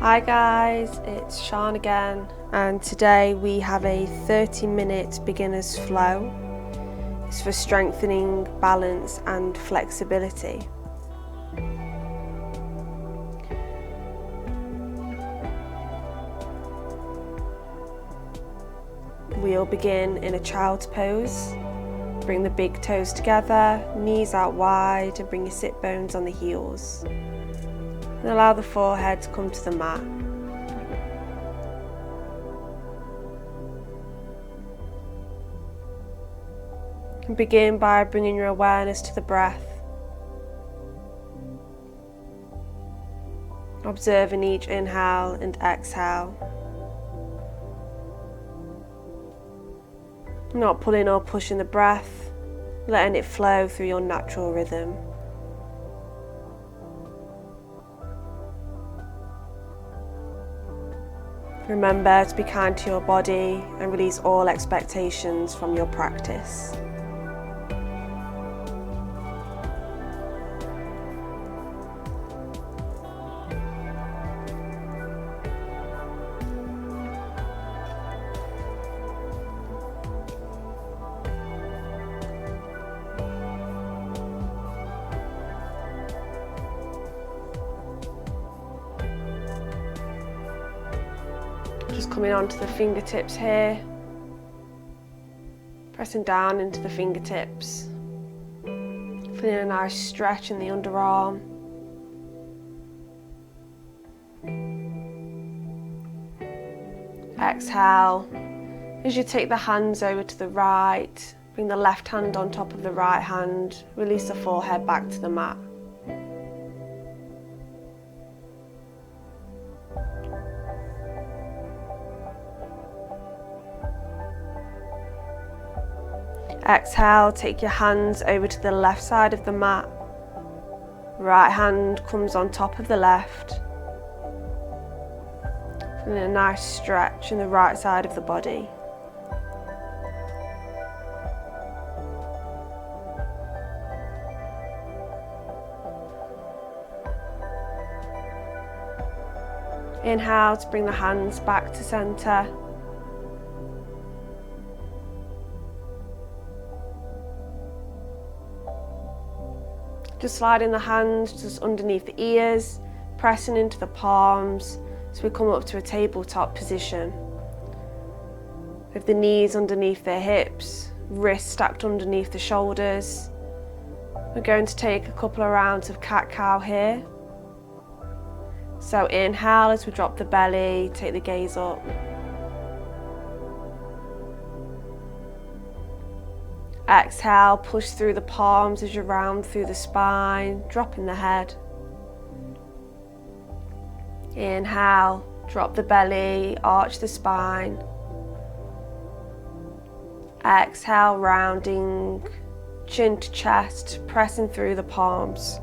Hi guys, it's Sian again, and today we have a 30-minute beginner's flow. It's for strengthening balance and flexibility. We'll begin in a child's pose. Bring the big toes together, knees out wide, and bring your sit bones on the heels. And allow the forehead to come to the mat. And begin by bringing your awareness to the breath. Observing each inhale and exhale. Not pulling or pushing the breath, letting it flow through your natural rhythm. Remember to be kind to your body and release all expectations from your practice. Just coming onto the fingertips here, pressing down into the fingertips, feeling a nice stretch in the underarm. Exhale, as you take the hands over to the right, bring the left hand on top of the right hand, release the forehead back to the mat. Exhale, take your hands over to the left side of the mat. Right hand comes on top of the left. Feeling a nice stretch in the right side of the body. Inhale to bring the hands back to center. Just sliding the hands just underneath the ears, pressing into the palms as we come up to a tabletop position. With the knees underneath the hips, wrists stacked underneath the shoulders. We're going to take a couple of rounds of cat-cow here. So inhale as we drop the belly, take the gaze up. Exhale, push through the palms as you round through the spine, dropping the head. Inhale, drop the belly, arch the spine. Exhale, rounding, chin to chest, pressing through the palms.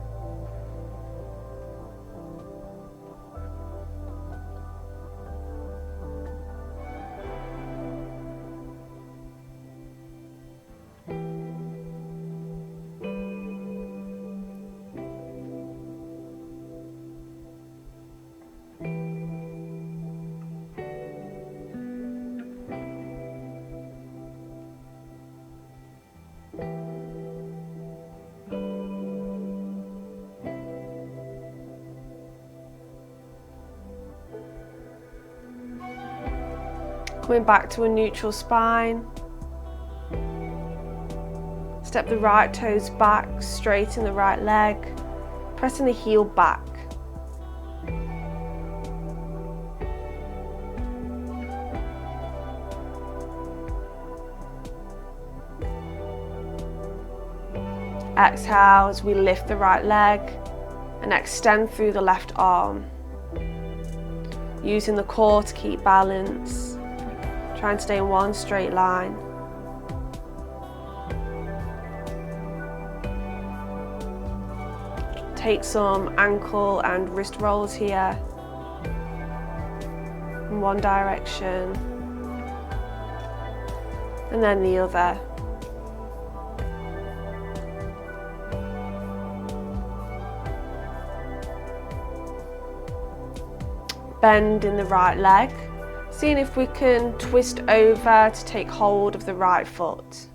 Coming back to a neutral spine. Step the right toes back, straighten the right leg, pressing the heel back. Exhale as we lift the right leg and extend through the left arm. Using the core to keep balance. Try and stay in one straight line. Take some ankle and wrist rolls here. In one direction. And then the other. bend in the right leg, seeing if we can twist over to take hold of the right foot.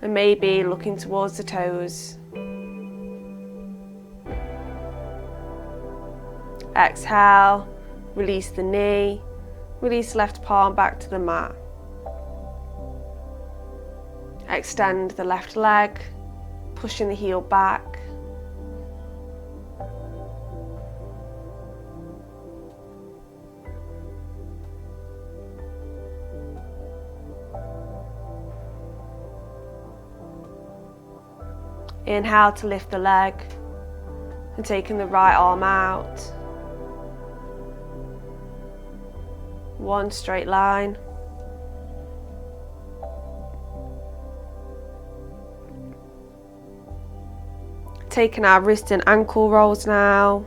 And maybe looking towards the toes. Exhale, release the knee, release left palm back to the mat. Extend the left leg, pushing the heel back. Inhale to lift the leg and taking the right arm out. One straight line. Taking our wrist and ankle rolls now.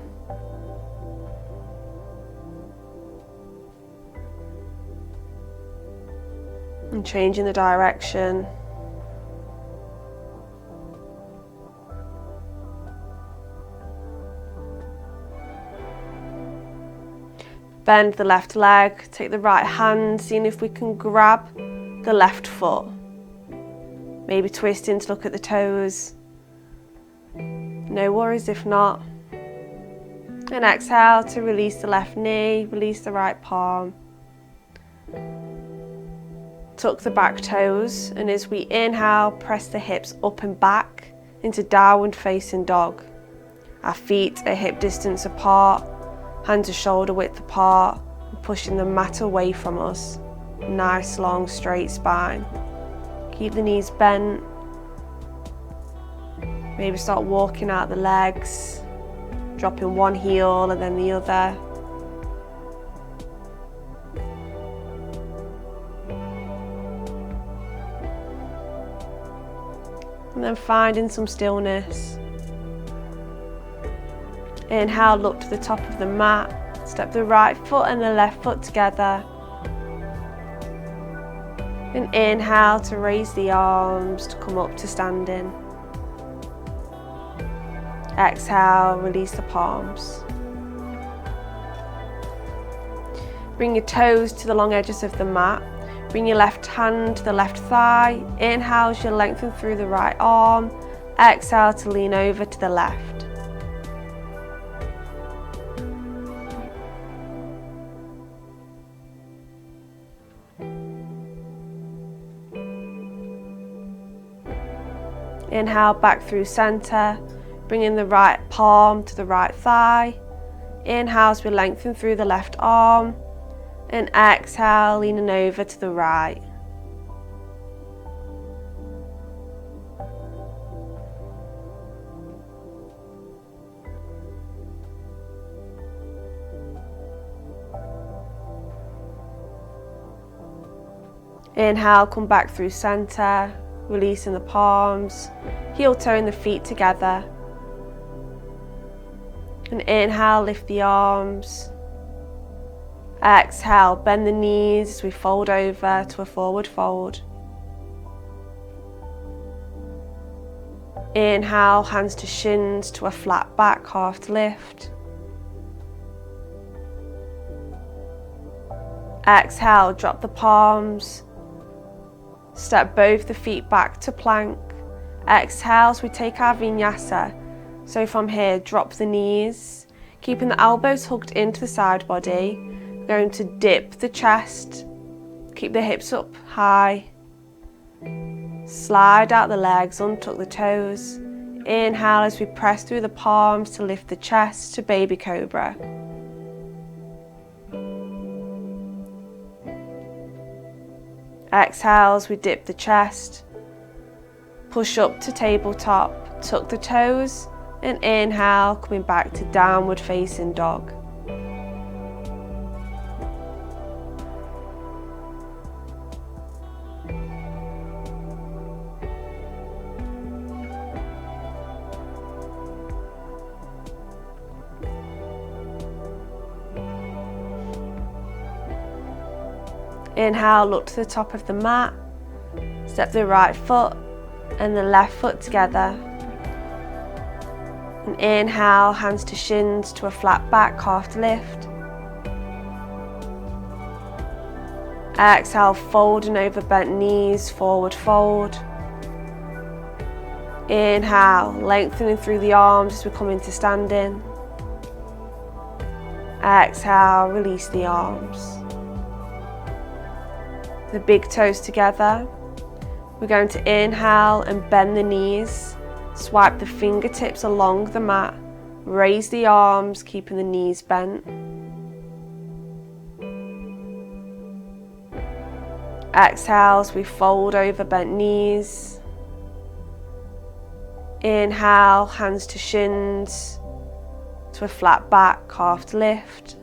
And changing the direction. Bend the left leg, take the right hand, seeing if we can grab the left foot. Maybe twisting to look at the toes. No worries if not. And exhale to release the left knee, release the right palm. Tuck the back toes, and as we inhale, press the hips up and back into downward facing dog. Our feet are hip distance apart. Hands are shoulder width apart, pushing the mat away from us. Nice long straight spine. Keep the knees bent. Maybe start walking out the legs, dropping one heel and then the other. And then finding some stillness. Inhale, look to the top of the mat, step the right foot and the left foot together. And inhale to raise the arms to come up to standing. Exhale, release the palms. Bring your toes to the long edges of the mat. Bring your left hand to the left thigh. Inhale as you lengthen through the right arm. Exhale to lean over to the left. Inhale back through center, bringing the right palm to the right thigh. Inhale as we lengthen through the left arm, and exhale, leaning over to the right. Inhale, come back through center, releasing the palms, heel toeing the feet together. And inhale, lift the arms. Exhale, bend the knees as we fold over to a forward fold. Inhale, hands to shins to a flat back, half lift. Exhale, drop the palms. Step both the feet back to plank. Exhale as we take our vinyasa. So from here, drop the knees, keeping the elbows hugged into the side body. We're going to dip the chest, keep the hips up high. Slide out the legs, untuck the toes. Inhale as we press through the palms to lift the chest to baby cobra. Exhale as we dip the chest, push up to tabletop, tuck the toes, and inhale, coming back to downward facing dog. Inhale, look to the top of the mat, step the right foot and the left foot together. And inhale, hands to shins to a flat back, half lift. Exhale, folding over bent knees, forward fold. Inhale, lengthening through the arms as we come into standing. Exhale, release the arms. The big toes together. We're going to inhale and bend the knees. Swipe the fingertips along the mat. Raise the arms, keeping the knees bent. Exhale as we fold over bent knees. Inhale, hands to shins, to a flat back, calf lift.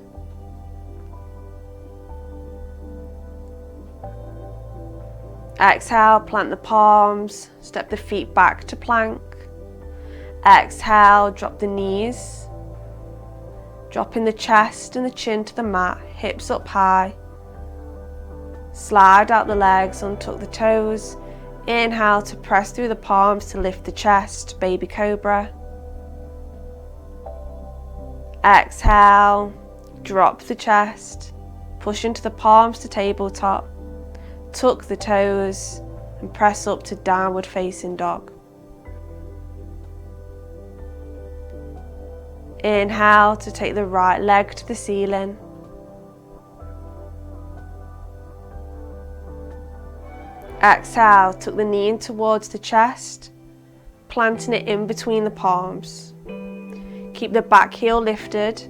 Exhale, plant the palms, step the feet back to plank. Exhale, drop the knees. Dropping the chest and the chin to the mat, hips up high. Slide out the legs, untuck the toes. Inhale to press through the palms to lift the chest, baby cobra. Exhale, drop the chest, push into the palms to tabletop. Tuck the toes and press up to downward facing dog. Inhale to take the right leg to the ceiling. Exhale, tuck the knee in towards the chest, planting it in between the palms. Keep the back heel lifted.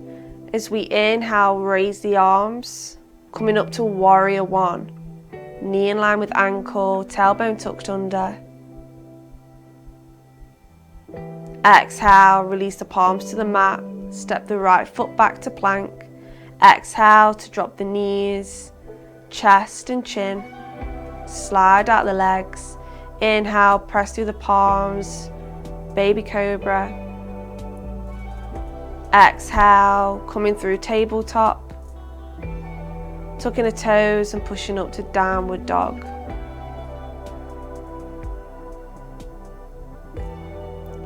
As we inhale, raise the arms, coming up to warrior one. Knee in line with ankle, tailbone tucked under. Exhale, release the palms to the mat, step the right foot back to plank. Exhale to drop the knees, chest and chin. Slide out the legs. Inhale, press through the palms, baby cobra. Exhale, coming through tabletop. Tucking the toes and pushing up to downward dog.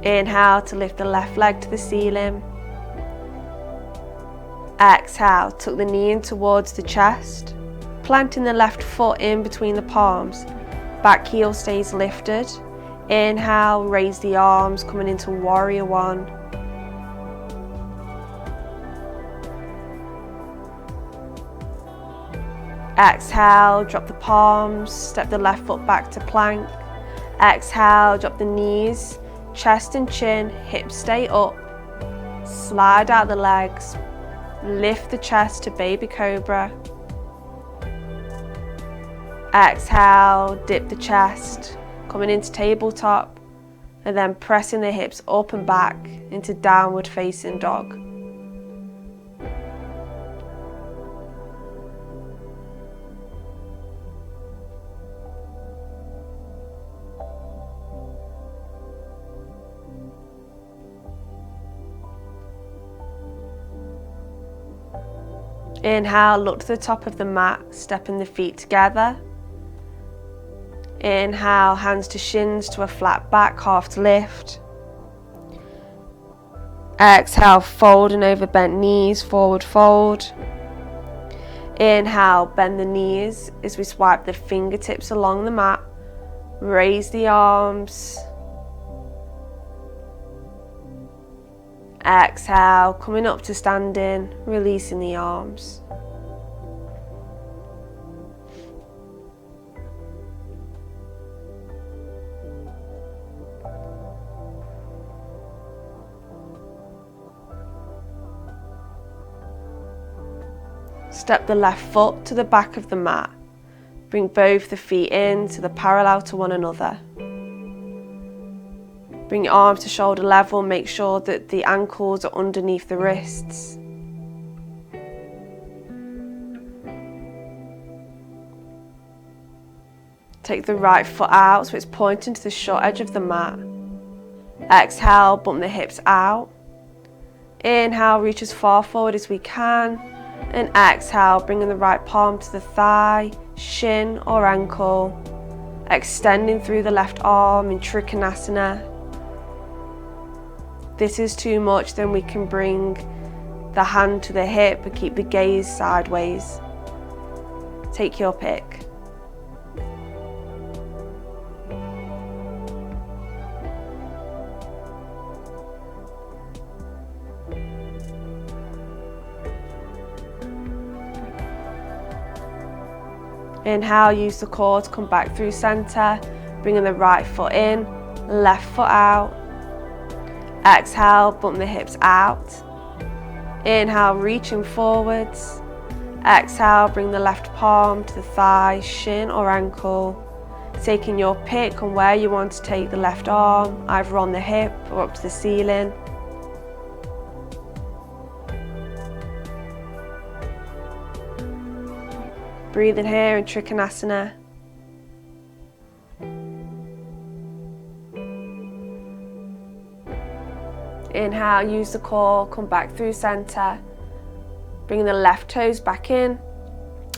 Inhale to lift the left leg to the ceiling. Exhale, tuck the knee in towards the chest, planting the left foot in between the palms. Back heel stays lifted. Inhale, raise the arms, coming into warrior one. Exhale, drop the palms, step the left foot back to plank. Exhale, drop the knees, chest and chin, hips stay up. Slide out the legs, lift the chest to baby cobra. Exhale, dip the chest, coming into tabletop, and then pressing the hips up and back into downward facing dog. Inhale, look to the top of the mat, stepping the feet together. Inhale, hands to shins to a flat back, half to lift. Exhale, folding over bent knees, forward fold. Inhale, bend the knees as we swipe the fingertips along the mat. Raise the arms. Exhale, coming up to standing, releasing the arms. Step the left foot to the back of the mat. Bring both the feet in to the parallel to one another. Bring your arms to shoulder level, make sure that the ankles are underneath the wrists. Take the right foot out so it's pointing to the short edge of the mat. Exhale, bump the hips out. Inhale, reach as far forward as we can. And exhale, bringing the right palm to the thigh, shin or ankle. Extending through the left arm in Trikonasana. If this is too much, then we can bring the hand to the hip but keep the gaze sideways. Take your pick. Inhale, use the core to come back through center, bringing the right foot in, left foot out. Exhale, bump the hips out. Inhale, reaching forwards. Exhale, bring the left palm to the thigh, shin or ankle. Taking your pick on where you want to take the left arm, either on the hip or up to the ceiling. Breathing here in Trikonasana. Inhale, use the core, come back through center. Bring the left toes back in,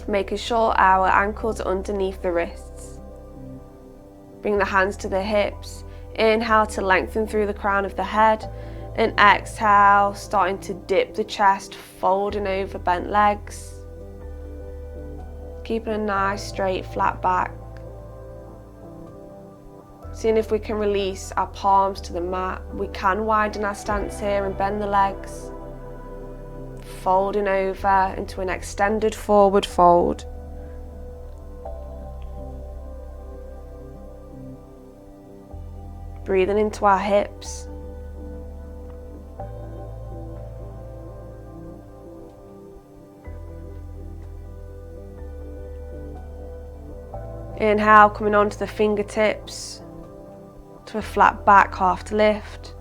making sure our ankles are underneath the wrists. Bring the hands to the hips. Inhale to lengthen through the crown of the head. And exhale, starting to dip the chest, folding over bent legs. Keeping a nice straight flat back. Seeing if we can release our palms to the mat. We can widen our stance here and bend the legs. Folding over into an extended forward fold. Breathing into our hips. Inhale, coming onto the fingertips to a flat back half lift.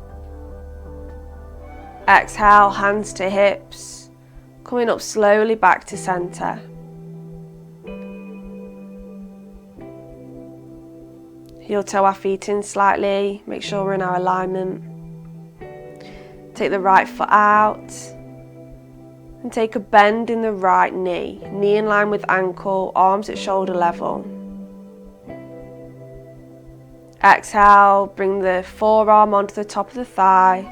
Exhale, hands to hips, coming up slowly back to center. Heel toe our feet in slightly, make sure we're in our alignment. Take the right foot out and take a bend in the right knee. Knee in line with ankle, arms at shoulder level. Exhale, bring the forearm onto the top of the thigh.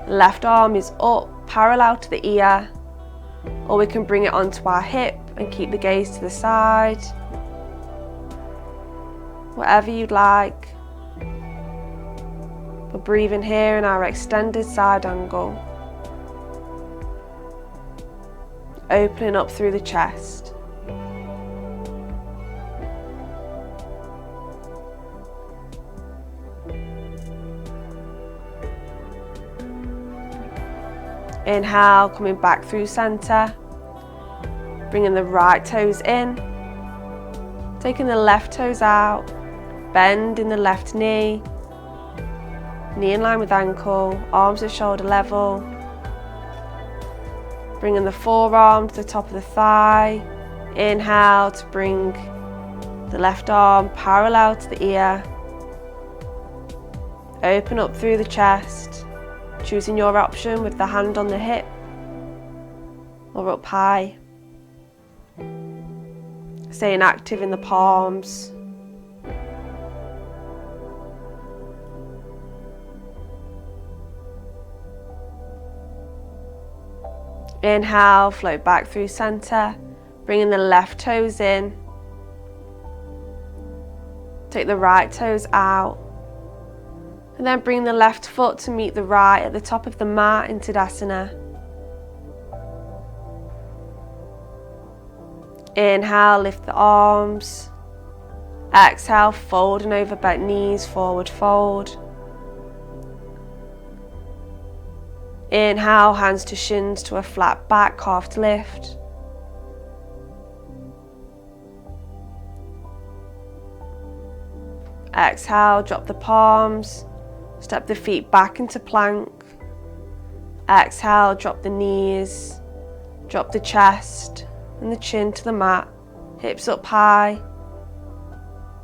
Left arm is up, parallel to the ear. Or we can bring it onto our hip and keep the gaze to the side. Whatever you'd like. We're breathing here in our extended side angle. Opening up through the chest. Inhale, coming back through center. Bringing the right toes in. Taking the left toes out. Bend in the left knee. Knee in line with ankle. Arms at shoulder level. Bringing the forearm to the top of the thigh. Inhale to bring the left arm parallel to the ear. Open up through the chest. Choosing your option with the hand on the hip or up high. Staying active in the palms. Inhale, float back through center, bringing the left toes in. Take the right toes out. And then bring the left foot to meet the right at the top of the mat in Tadasana. Inhale, lift the arms. Exhale, folding over bent knees, forward fold. Inhale, hands to shins to a flat back, half lift. Exhale, drop the palms. Step the feet back into plank. Exhale, drop the knees. Drop the chest and the chin to the mat. Hips up high.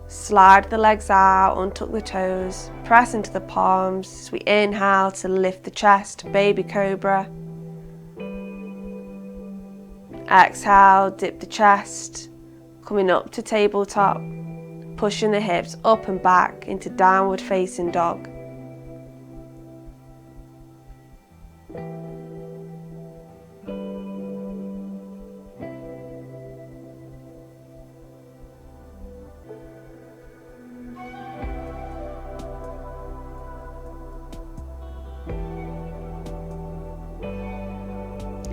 Slide the legs out, untuck the toes. Press into the palms as we inhale to lift the chest, baby cobra. Exhale, dip the chest. Coming up to tabletop. Pushing the hips up and back into downward facing dog.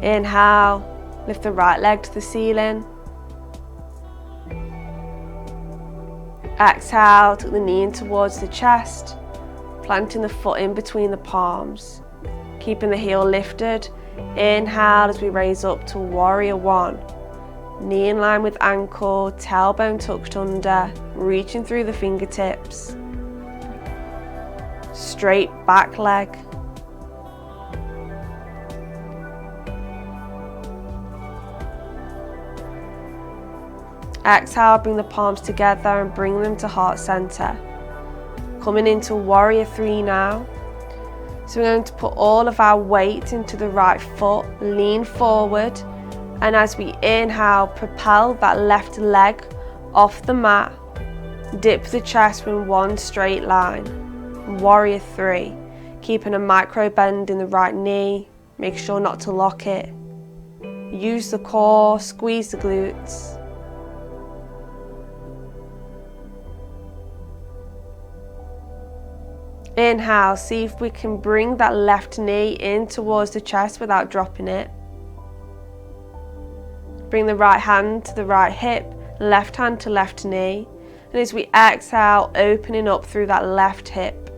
Inhale, lift the right leg to the ceiling. Exhale, tuck the knee in towards the chest, planting the foot in between the palms, keeping the heel lifted. Inhale as we raise up to warrior one. Knee in line with ankle, tailbone tucked under, reaching through the fingertips. Straight back leg. Exhale, bring the palms together and bring them to heart center. Coming into warrior three now. So we're going to put all of our weight into the right foot, lean forward, and as we inhale, propel that left leg off the mat. Dip the chest in one straight line. Warrior three. Keeping a micro bend in the right knee. Make sure not to lock it. Use the core, squeeze the glutes. Inhale, see if we can bring that left knee in towards the chest without dropping it. Bring the right hand to the right hip, left hand to left knee. And as we exhale, opening up through that left hip.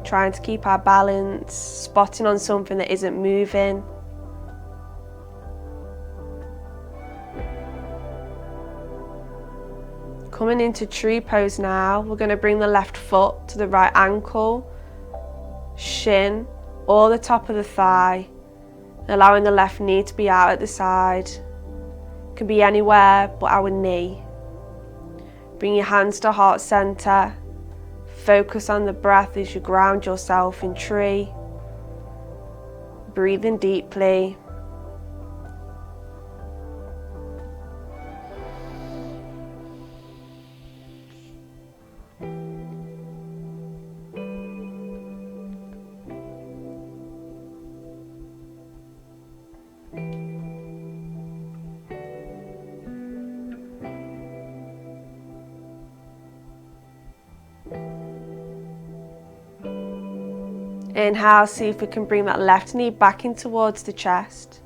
Trying to keep our balance, spotting on something that isn't moving. Coming into tree pose now, we're going to bring the left foot to the right ankle, shin, or the top of the thigh, allowing the left knee to be out at the side. It can be anywhere but our knee. Bring your hands to heart center. Focus on the breath as you ground yourself in tree. Breathing deeply. Inhale, see if we can bring that left knee back in towards the chest.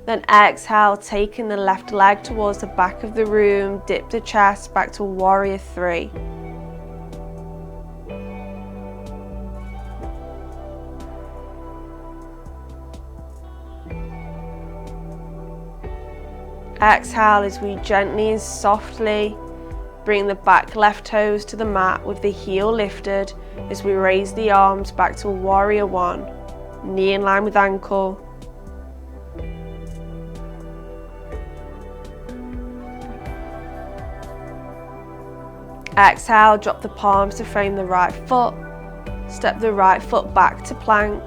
Then exhale, taking the left leg towards the back of the room, dip the chest back to warrior three. Exhale as we gently and softly bring the back left toes to the mat with the heel lifted as we raise the arms back to warrior one, knee in line with ankle. Exhale, drop the palms to frame the right foot. Step the right foot back to plank.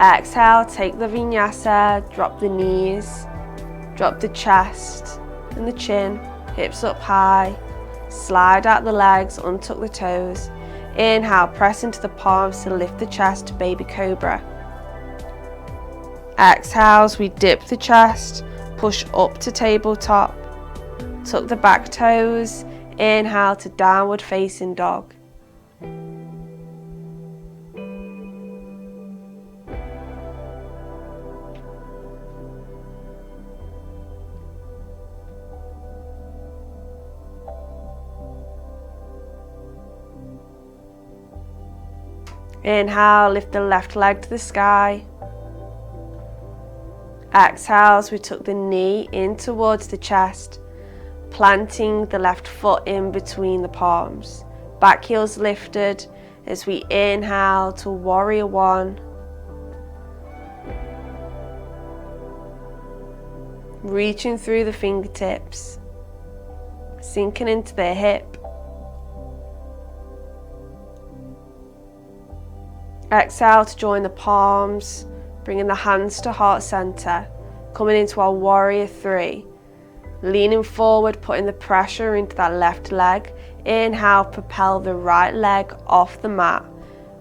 Exhale, take the vinyasa, drop the knees, drop the chest and the chin, hips up high. Slide out the legs, untuck the toes. Inhale, press into the palms to lift the chest to baby cobra. Exhale as we dip the chest, push up to tabletop. Tuck the back toes. Inhale to downward facing dog. Inhale, lift the left leg to the sky. Exhale as we tuck the knee in towards the chest, planting the left foot in between the palms. Back heels lifted as we inhale to warrior one. Reaching through the fingertips, sinking into the hip. Exhale to join the palms, bringing the hands to heart center, coming into our warrior three. Leaning forward, putting the pressure into that left leg. Inhale, propel the right leg off the mat.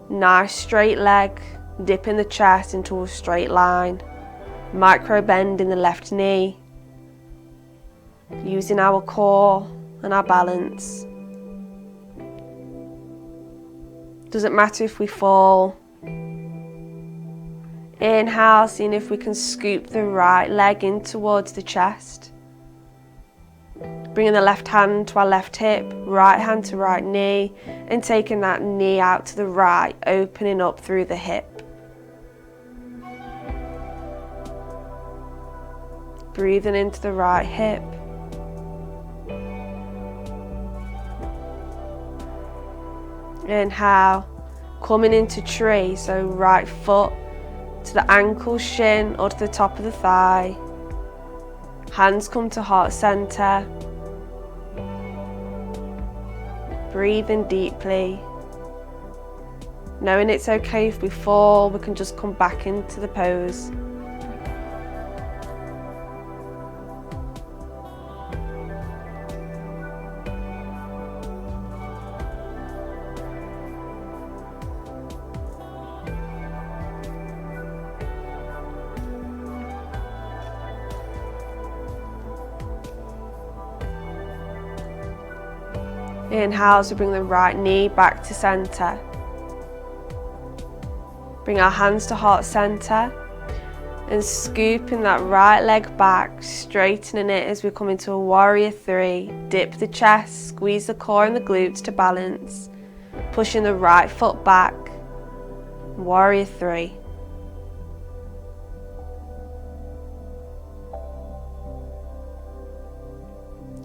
Nice straight leg, dipping the chest into a straight line. Micro bend in the left knee. Using our core and our balance. Doesn't matter if we fall. Inhale, seeing if we can scoop the right leg in towards the chest. Bringing the left hand to our left hip, right hand to right knee, and taking that knee out to the right, opening up through the hip. Breathing into the right hip. Inhale, coming into tree, so right foot to the ankle, shin, or to the top of the thigh. Hands come to heart center. Breathing deeply. Knowing it's okay if we fall, we can just come back into the pose. Inhale as we bring the right knee back to center. Bring our hands to heart center and scooping that right leg back, straightening it as we come into a warrior three. Dip the chest, squeeze the core and the glutes to balance. Pushing the right foot back. Warrior three.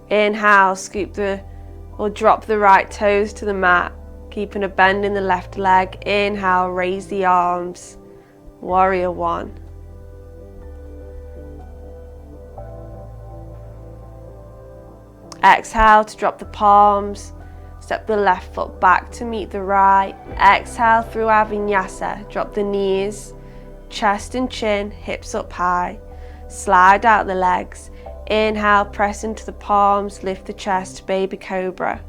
Inhale, drop the right toes to the mat, keeping a bend in the left leg. Inhale, raise the arms. Warrior one. Exhale to drop the palms. Step the left foot back to meet the right. Exhale through our vinyasa. Drop the knees, chest and chin, hips up high. Slide out the legs. Inhale, press into the palms, lift the chest, baby cobra.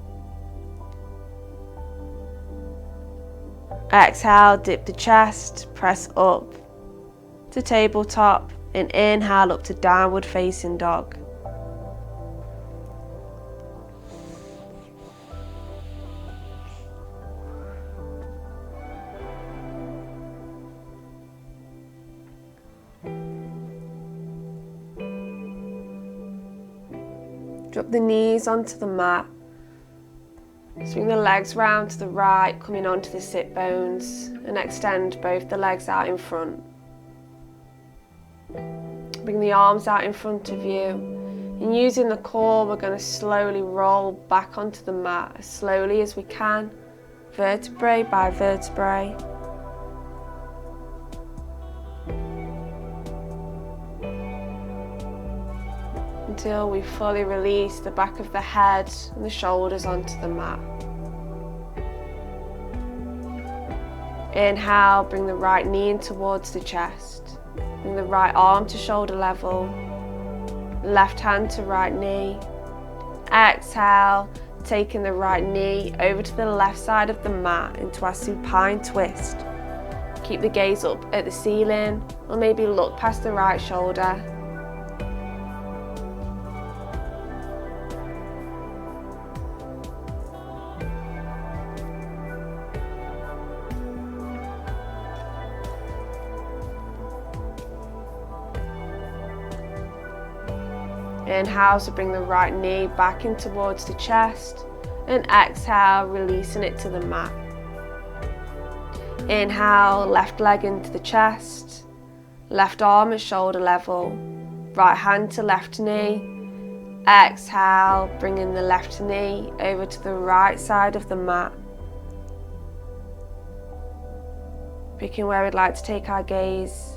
Exhale, dip the chest, press up to tabletop, and inhale up to downward facing dog. Drop the knees onto the mat. Swing the legs round to the right, coming onto the sit bones, and extend both the legs out in front. Bring the arms out in front of you. And using the core, we're going to slowly roll back onto the mat as slowly as we can, vertebrae by vertebrae. Until we fully release the back of the head and the shoulders onto the mat. Inhale, bring the right knee in towards the chest. Bring the right arm to shoulder level. Left hand to right knee. Exhale, taking the right knee over to the left side of the mat into our supine twist. Keep the gaze up at the ceiling, or maybe look past the right shoulder. Inhale to bring the right knee back in towards the chest, and exhale, releasing it to the mat. Inhale, left leg into the chest, left arm at shoulder level, right hand to left knee. Exhale, bringing the left knee over to the right side of the mat. Picking where we'd like to take our gaze.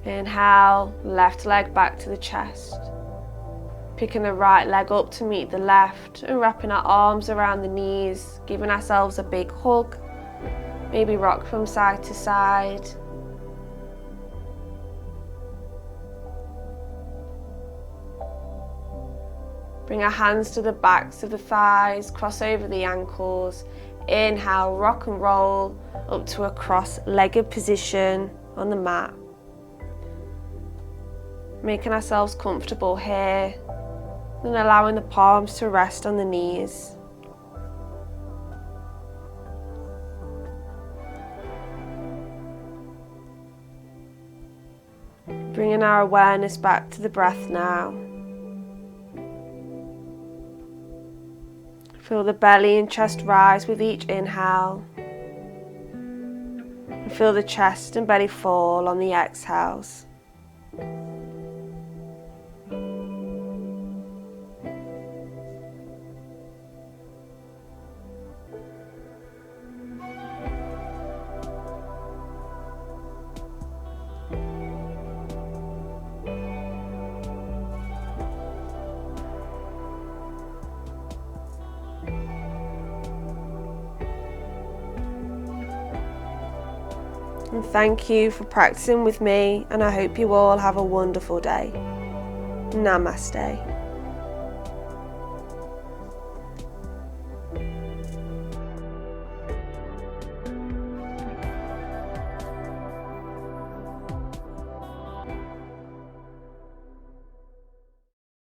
Inhale, left leg back to the chest. Picking the right leg up to meet the left and wrapping our arms around the knees, giving ourselves a big hug. Maybe rock from side to side. Bring our hands to the backs of the thighs, cross over the ankles. Inhale, rock and roll up to a cross-legged position on the mat. making ourselves comfortable here and allowing the palms to rest on the knees. Bringing our awareness back to the breath now. Feel the belly and chest rise with each inhale. And feel the chest and belly fall on the exhales. And thank you for practicing with me, and I hope you all have a wonderful day. Namaste.